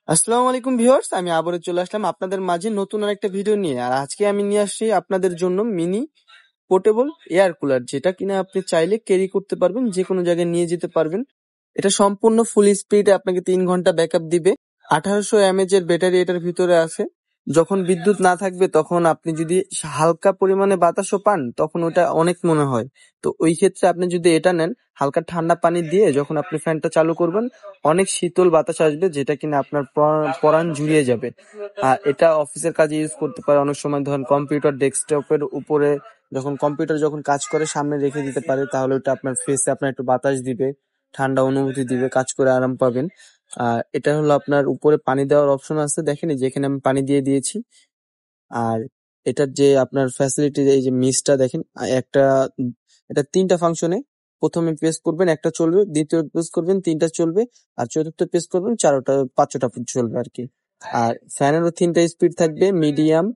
আসসালামু আলাইকুম ভিউয়ার্স, আমি আবারও চলে আসলাম আপনাদের মাঝে নতুন আরেকটা ভিডিও নিয়ে। আর আজকে আমি নিয়ে আসছি আপনাদের জন্য মিনি পোর্টেবল এয়ার কুলার, যেটা কিনা আপনি চাইলে ক্যারি করতে পারবেন, যে কোনো জায়গায় নিয়ে যেতে পারবেন। এটা সম্পূর্ণ ফুল স্পিডে আপনাকে 3 ঘন্টা ব্যাকআপ দিবে। 1800 mAh এর ব্যাটারি এটার ভিতরে আছে। যখন বিদ্যুৎ না থাকবে তখন আপনি যদি হালকা পরিমাণে বাতাসও পান তখন ওটা অনেক মনে হয়। তো ওই ক্ষেত্রে আপনি যদি এটা নেন, হালকা ঠান্ডা পানি দিয়ে যখন আপনি ফ্যানটা চালু করবেন, অনেক শীতল বাতাস আসবে, যেটা কিনা আপনার পরাণ জুড়িয়ে যাবে। আর এটা অফিসের কাজে ইউজ করতে পারে। অনেক সময় ধরেন কম্পিউটার ডেস্কটপের উপরে কম্পিউটার যখন কাজ করে সামনে রেখে দিতে পারে, তাহলে ওটা আপনার ফেসে আপনার একটু বাতাস দিবে, ঠান্ডা অনুভূতি দিবে, কাজ করে আরাম পাবেন। আর এটা হলো আপনার উপরে পানি দেওয়ার অপশন আছে, দেখেন এই যে এখানে আমি পানি দিয়ে দিয়েছি। আর এটার যে আপনার ফ্যাসিলিটি, এই যে মিসটা দেখেন, একটা এটা 3টা ফাংশনে। প্রথমে প্রেস করবেন একটা চলবে, দ্বিতীয় প্রেস করবেন 3টা চলবে, আর চতুর্থ প্রেস করবেন 5টা চলবে আর কি। আর ফ্যানেরও 3টা স্পিড থাকবে, মিডিয়াম,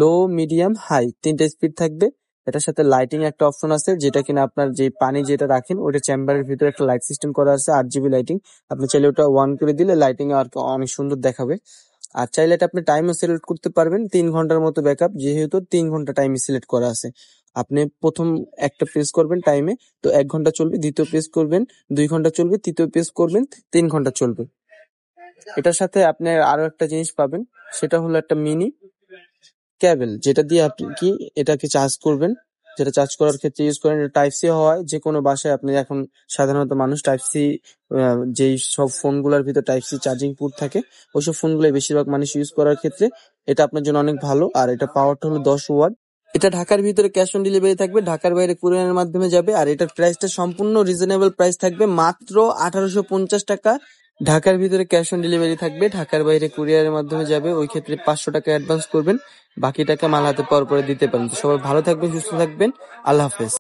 লো, মিডিয়াম, হাই 3টা স্পিড থাকবে। এটার সাথে লাইটিং একটা অপশন আছে, যেটা কিনা আপনার যে পানি যেটা রাখেন ওইটা চেম্বারের ভিতরে একটা লাইট সিস্টেম করা আছে, 8 GB লাইটিং। আপনি চাইলে ওটা অন করে দিলে লাইটিং আর কি অনেক সুন্দর দেখাবে। আর চাইলে এটা আপনি টাইমও সিলেক্ট করতে পারবেন, 3 ঘন্টার মতো ব্যাকআপ, যেহেতু 3 ঘন্টা টাইম সিলেক্ট করা আছে। আপনি প্রথম একটা প্রেস করবেন টাইমে, তো 1 ঘন্টা চলবে, দ্বিতীয় প্রেস করবেন 2 ঘন্টা চলবে, তৃতীয় প্রেস করবেন 3 ঘন্টা চলবে। এটার সাথে আপনি আরো একটা জিনিস পাবেন, সেটা হলো একটা মিনি কেবল, যেটা দিয়ে আপনি কি এটাকে চার্জ করবেন। যেটা চার্জ করার ক্ষেত্রে ইউজ করেন, টাইপ সি হওয়ায় যে কোনো বাসায় আপনি এখন সাধারণত মানুষ টাইপ সি, যেই সব ফোনগুলোর ভিতর টাইপ সি চার্জিং পোর্ট থাকে, ওইসব ফোনগুলোই বেশিরভাগ মানুষ ইউজ করার ক্ষেত্রে এটা আপনার জন্য অনেক ভালো। আর এটা পাওয়ারটা হলো 10 ওয়াট। এটা ঢাকার ভিতরে ক্যাশ অন ডেলিভারি থাকবে, ঢাকার বাইরে কুরিয়ারের মাধ্যমে যাবে। আর এটার প্রাইসটা সম্পূর্ণ রিজনেবল প্রাইস থাকবে, মাত্র 1850 টাকা। ঢাকার ভিতরে ক্যাশ অন ডেলিভারি থাকবে, ঢাকার বাইরে কুরিয়ারের মাধ্যমে যাবে। ওই ক্ষেত্রে 500 টাকা অ্যাডভান্স করবেন, বাকি টাকা মাল হাতে পাওয়ার পরে দিতে পারেন। তো সবাই ভালো থাকবেন, সুস্থ থাকবেন, আল্লাহ হাফেজ।